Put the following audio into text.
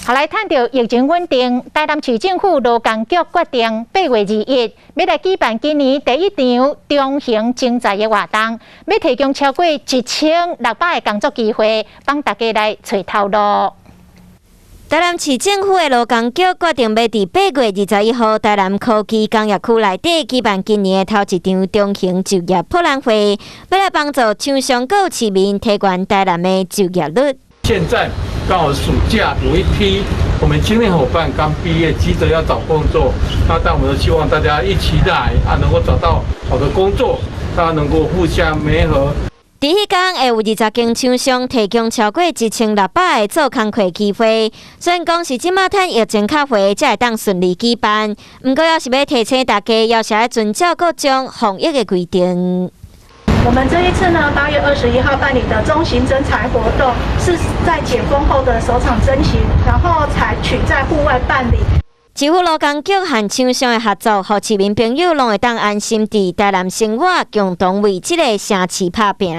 后来探到疫情稳定，台南市政府劳工局决定8月2日要来举办今年第一场中型征才的活动，要提供超过1600个工作机会，帮大家来找头路。台南市政府的劳工局决定要伫8月21号台南科技工业区内底举办今年的头一场中型就业博览会，要来帮助厂商和市民提高台南的就业率。现在刚好暑假有一批我们青年伙伴刚毕业，急着要找工作，但我们都希望大家一起来能够找到好的工作，大家能够互相媒合。伫迄天会有20间厂商提供超过1600个做工课机会，虽然讲是即马趁疫情较会才会当顺利举办，不过要是要提醒大家，要是要遵照各种防疫的规定。我们这一次呢，8月21号办理的中型征才活动，是在解封后的首场征行，然后采取在户外办理。市府劳工局和厂商的合作，互市民朋友拢会当安心伫台南生活，共同为这个城市打拼。